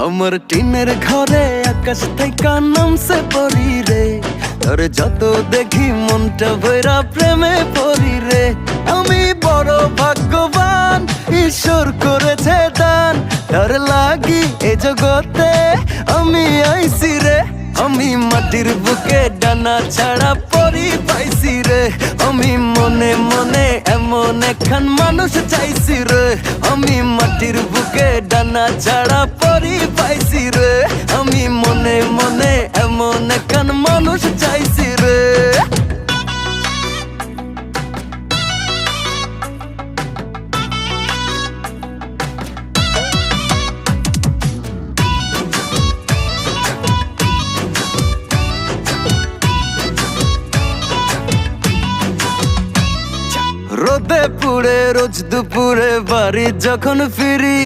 আমার টিনের ঘরে আকাশ থেকে নামছে পরি রে, তোরে যত দেখি মনটা ভৈরা প্রেমে পড়ি রে। আমি বড় ভাগ্যবান, ঈশ্বর করেছে দান, তোর লাগি এ জগতে আমি আইছি রে। আমি মাটির বুকে ডানা ছাড়া পরি পাইছি রে, আমি মনে মনে এমন একখান মানুষ চাইছি রে। আমি মাটির বুকে ডানা ছাড়া পরি পাইছি রে, আমি মনে মনে এমন একখান মানুষ চাইছি রে। রোদে পুড়ে রোজ দুপুরে বাড়ি যখন ফিরি,